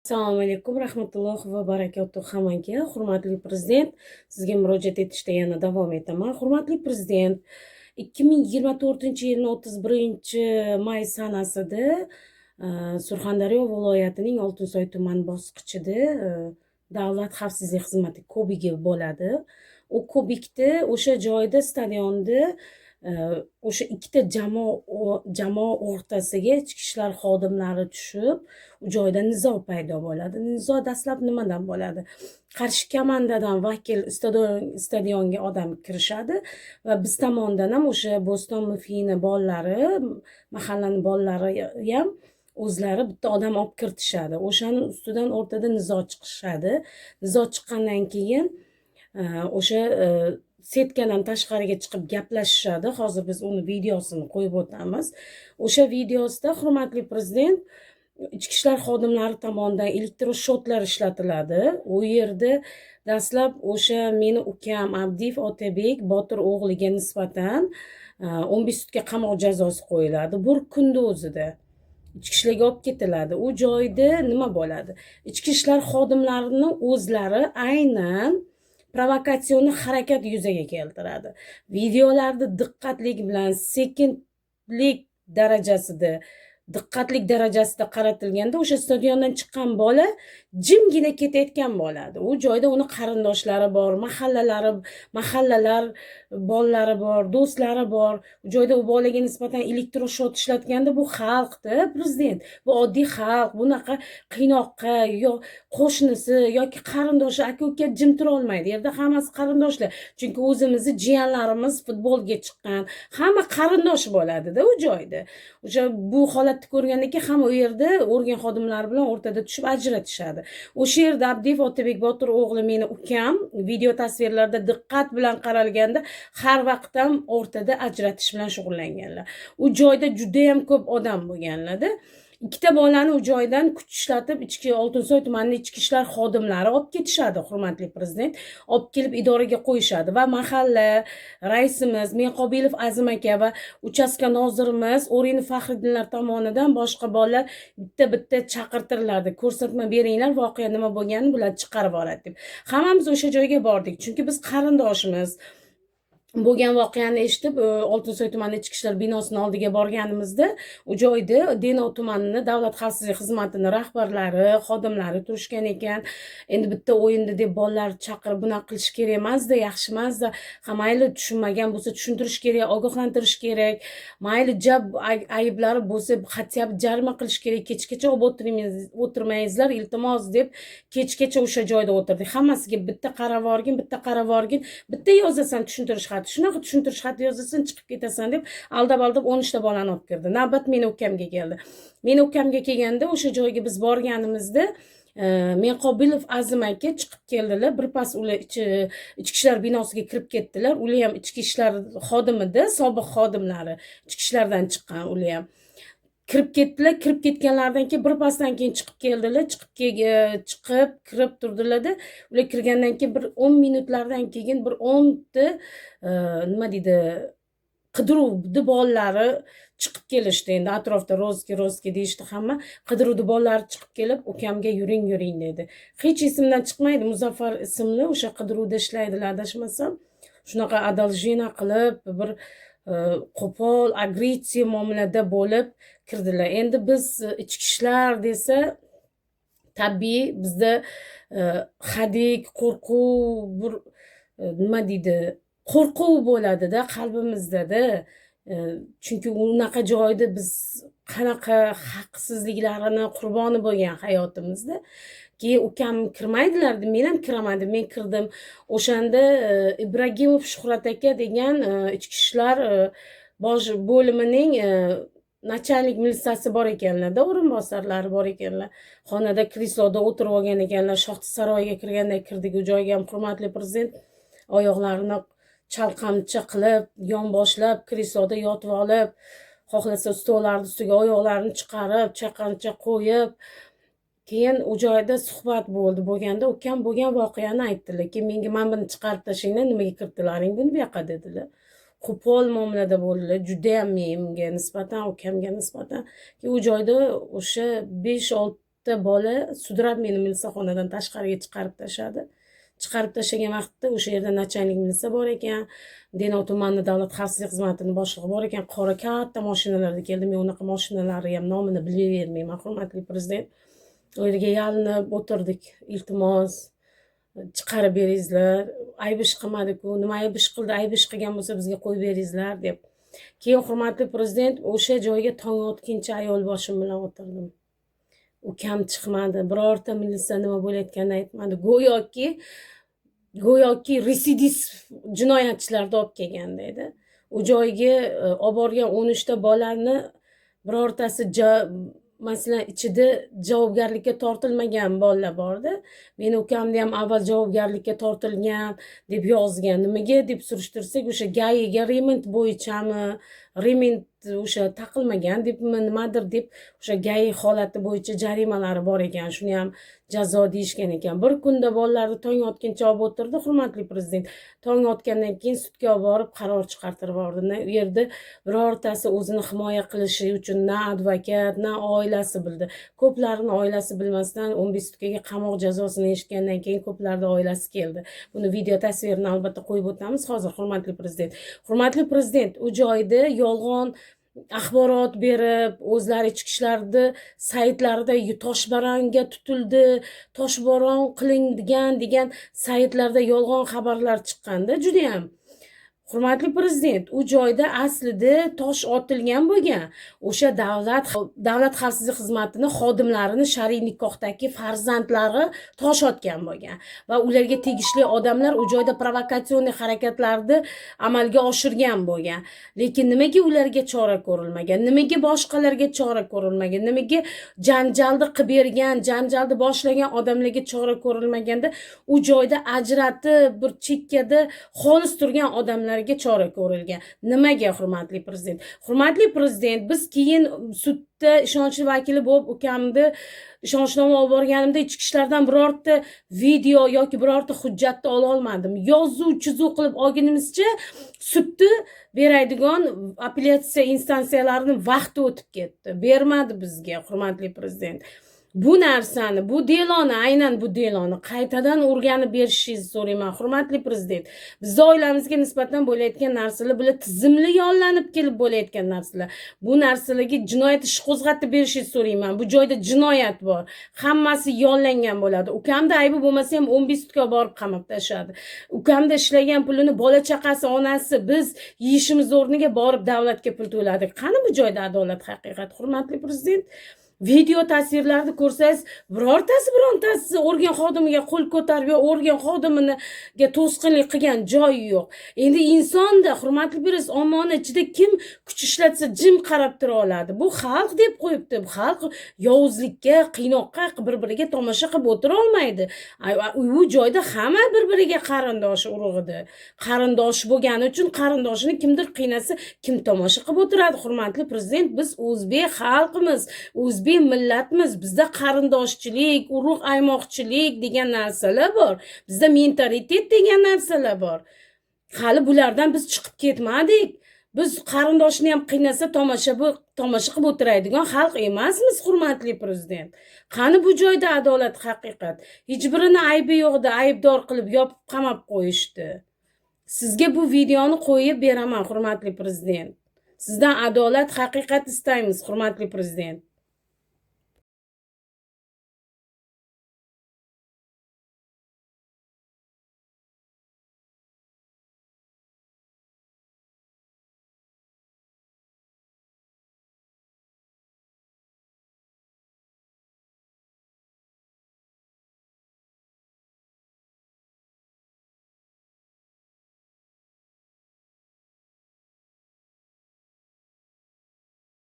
Assalomu alaykum, rahmatullohi va barakatuh hammaga. Hurmatli prezident, sizga murojaat etishda yana davom etaman. Hurmatli prezident, 2024-yilning 31-may sanasida Surxondaryo viloyatining Oltinsoy tuman bosqichida davlat xavfsizlik xizmati kubigi bo'ladi. U kubikda o'sha joyda stadionda o'sha ikkita jamoa o'rtasiga ichki ishlar xodimlari tushib, u joyda nizo paydo bo'ladi. Nizo dastlab nimadan bo'ladi? Qarshi komandadan vakil stadionga odam kirishadi va biz tomonidan ham o'sha Bo'ston MFIni bolalari, mahallani bolalari ham o'zlari bitta odam olib kiritishadi. O'shani ustidan o'rtada nizo chiqishadi. Nizo chiqqandan keyin o'sha setkadan tashqariga chiqib gaplashishadi. Hozir biz uni videosini qo'yib o'tamiz. O'sha videosida hurmatli prezident, ichki ishlar xodimlari tomonidan elektroshotlar ishlatiladi. U yerda dastlab o'sha meni ukam Abdiyev Otabek Botir o'g'liga nisbatan 15 sutka qamoq jazosi qo'yiladi. Bir kunda o'zida ichki ishlarga olib ketiladi. U joyda nima bo'ladi? Ichki ishlar xodimlarining o'zlari aynan provokatsion harakat yuzaga keltiradi. Videolarda diqqatlik bilan sekinlik darajasida qaratilganda o'sha stadiondan chiqqan bola jimgina ketayotgan bo'ladi. U joyda uni qarindoshlari bor, mahallalar bolalari bor, do'stlari bor. U joyda u bolaga nisbatan elektroshot ishlatganda bu xalqda prezident, bu oddiy xalq, bunaqa qiynoqqa yo qo'shnisi yoki qarindoshi aka-uka jim tura olmaydi. Yerda hammasi qarindoshlar. Chunki o'zimizni jiyanlarimiz futbolga chiqqan, hamma qarindosh bo'ladi-da u joyda. O'sha bu holatni ko'rgandan keyin hamma u yerda organ xodimlari bilan o'rtada tushib ajratishadi. O'sha yerda Abdiyev Otabek Botir o'g'li meni ukam video tasvirlarda diqqat bilan qaralganda har vaqt ham o'rtada ajratish bilan shug'ullanganlar. U joyda juda ham ko'p odam bo'lganlarda. Ikkita bolani u joydan kuch ishlatib Oltinsoy tumanining ichki ishlar xodimlari olib ketishadi, hurmatli prezident. Olib kelib idoraga qo'yishadi va mahalla raisimiz Menqobilov Azim aka va uchastka nozirimiz O'rinov Faxriddinlar tomonidan boshqa bolalar bitta chaqirtiriladi. Ko'rsatma beringlar, voqea nima bo'lganini bular chiqarib oladi deb. Hammamiz o'sha joyga bordik, chunki biz qarindoshimiz. Bo'lgan voqeani eshitib Oltinsoy tumani ichki ishlar binosini oldiga borganimizda u joyda Denov tumanining davlat xavfsizlik xizmatining rahbarlari, xodimlari turishgan ekan. Endi bitta o'yinda deb bolalar chaqirib bunaqa qilish kerak emas-da, yaxshi emas-da. Mayli tushunmagan bo'lsa tushuntirish kerak, ogohlantirish kerak. Mayli ayblari bo'lsa xatya jarima qilish kerak. Kechgacha o'tirmangizlar iltimos deb kechgacha o'sha joyda o'tirdik. Hammasiga bitta qaravorgin, bitta yozasan tushuntirish xati. Shunaqa tushuntirish xati yozasan, chiqib ketasan deb aldab 13 ta bolani olib kirdi. Navbat meni ukamga keldi. Meni ukamga kelganda o'sha joyga biz borganimizda Menqobilov Azim aka chiqib keldilar. Birpas ular ichki ishlar binosiga kirib ketdilar. Ular ham ichki ishlar xodimida, sobiq xodimlari, ichki ishlardan chiqqan ular ham. Kirib ketdilar. Kirib ketganlaridan keyin birpasdan keyin chiqib keldilar. Kirib turdilarda. Ular kirgandan keyin bir 10 minutlardan keyin bir 10 ta nima deydi, qidiruvni bolalari chiqib kelishdi. Endi atrofda rozki deyishdi hamma. Qidiruvni bolalari chiqib kelib, ukamga yuring dedi. Hech esimdan chiqmaydi. Muzaffar ismli o'sha qidiruvda ishlaydilar, adashmasam. Shunaqa adalжина qilib bir qo'pol, agressiv muomalada bo'lib kirdilar. Endi biz ichki ishlar desa, tabiiy bizda hadik, qo'rquv, bir nima deydi, qo'rquv bo'ladi-da qalbimizda-da. Chunki unaqa joyda biz qanaqa haqsizliklarini qurboni bo'lgan hayotimizda. Keyin ukam kirmaydilar, men ham kiramadim. Men kirdim. O'shanda Ibragimov Shuhrat aka degan ichki ishlar bosh bo'limining начальник militsiyasi bor ekanlar-da, o'rinbosarlari bor ekanlar. Xonada kresloda o'tirib olgan ekanlar. Shohti saroyiga kirganda kirdik. U joyga ham hurmatli prezident oyoqlarini chalqamcha qilib, yonboshlab, kresloda yotib olib, xohlasa stollarning ustiga oyoqlarini chiqarib, chaqancha qo'yib, keyin u joyda suhbat bo'lganda ukam bo'lgan voqeani aytdilar. Keyin menga mana buni chiqarib tashlanglar, nimaga kiritdilaring buni bu yoqqa dedilar. Qo'pol muomalada bo'ldilar. Juda ham menga nisbatan, ukamga nisbatan. U joyda o'sha 5-6 bitta bola sudrab meni milisaxonadan tashqariga chiqarib tashladi. Chiqarib tashlagan vaqtda o'sha yerda nachalnik militsiya bor ekan, Denov tumani davlat xavfsizlik xizmatining boshlig'i bor ekan, qora katta mashinalarda keldi. Men unaqa mashinalari ham nomini bilavermayman, hurmatli prezident. U yerga yalinib o'tirdik. Iltimos, chiqarib beringizlar. Ayb ish qilmadi-ku, nima ayb ish qildi? Ayb ish qilgan bo'lsa bizga qo'yib beringizlar deb. Keyin hurmatli prezident o'sha joyga tong otguncha ayol boshim bilan o'tirdim. Ukam chiqmadi, birorta militsiya nima bo'layotganini aytmadi. Go'yoki residis jinoyatchilarni olib kelganda edi. U joyga olib borgan 13 ta bolani birortasi masalan ichida javobgarlikka tortilmagan bolalar bordi. Meni ukamni ham avval javobgarlikka tortilgan deb yozgan. Nimaga deb surishtirsak, o'sha GAIga remont bo'yichami, remont o'sha taqilmagan debmi nimadir deb o'sha GAI holati bo'yicha jarimalari bor ekan. Shuni ham jazo deyishgan ekan. Bir kunda bolalarni tong otguncha olib o'tirdi, hurmatli prezident. Tong otgandan keyin sudga olib borib qaror chiqartirib yubordi. U yerda birortasi o'zini himoya qilishi uchun na advokat, na oilasi bildi. Ko'plarining oilasi bilmasdan 15 sutkaga qamoq jazosini eshitgandan keyin ko'plarning oilasi keldi. Buni video tasvirini albatta qo'yib o'tamiz hozir, hurmatli prezident. Hurmatli prezident, u joyda yolg'on axborot berib, o'zlari ichki ishlarni saytlarida toshbaranga tutildi, toshbo'ron qilingan degan saytlarda yolg'on xabarlar chiqqanda juda ham. Hurmatli prezident, u joyda aslida tosh otilgan bo'lgan. O'sha davlat xavfsizlik xizmatining xodimlarini shar'iy nikohdagi farzandlari tosh otgan bo'lgan va ularga tegishli odamlar u joyda provokatsion harakatlarni amalga oshirgan bo'lgan. Lekin nimaga ularga chora ko'rilmagan? Nimaga boshqalarga chora ko'rilmagan? Nimaga janjalni qilib bergan, janjalni boshlagan odamlarga chora ko'rilmaganda u joyda ajratib bir chekkada xolis turgan odamlar chora ko'rilgan? Nimaga, hurmatli prezident? Hurmatli prezident, biz keyin sudda ishonchli vakili bo'lib ukamni ishonchnoma olib borganimda ichki ishlardan birorta video yoki birorta hujjatni ola olmadim. Yozuv chizuv qilib olganimizcha sudni beradigan apellyatsiya instansiyalarining vaqti o'tib ketdi. Bermadi bizga, hurmatli prezident. Bu narsani, bu deloni, aynan bu deloni qaytadan o'rganib berishingizni so'rayman, hurmatli prezident. Bizning oilamizga nisbatan bo'layotgan narsalar bular tizimli yollanib kelib bo'layotgan narsalar. Bu narsalarga jinoyat ishi qo'zg'atib berishingizni so'rayman. Bu joyda jinoyat bor. Hammasi yollangan bo'ladi. Ukamda aybi bo'lmasa ham 15 sutka borib qamab tashladi. Ukamda ishlagan pulini bola chaqasi, onasi biz yeyishimiz o'rniga borib davlatga pul to'ladik. Qani bu joyda adolat, haqiqat, hurmatli prezident? Video tasvirlarni ko'rsangiz, birontasi organ xodimiga qo'l ko'tarib yo organ xodimiga to'sqinlik qilgan joyi yo'q. Endi insonda, hurmatli prezident, ommani ichida kim kuch ishlatsa jim qarab tura oladi. Bu xalq deb qo'yibdi. Bu xalq yovuzlikka, qiynoqqa bir-biriga tomosha qilib o'tira olmaydi. U joyda hamma bir-biriga qarindosh urug'ida. Qarindosh bo'lgani uchun qarindoshini kimdir qiynasa, kim tomosha qilib o'tiradi, hurmatli prezident? Biz o'zbek xalqimiz, o'zbek millatmiz. Bizda qarindoshchilik, urug' aymoqchilik degan narsalar bor. Bizda mentalitet degan narsalar bor. Hali bulardan biz chiqib ketmadik. Biz qarindoshni ham qiynasa tomosha qilib o'tiradigan xalq emasmiz, hurmatli prezident. Qani bu joyda adolat, haqiqat? Hech birini aybi yo'qdi, aybdor qilib yopib qamab qo'yishdi. Sizga bu videoni qo'yib beraman, hurmatli prezident. Sizdan adolat, haqiqat istaymiz, hurmatli prezident.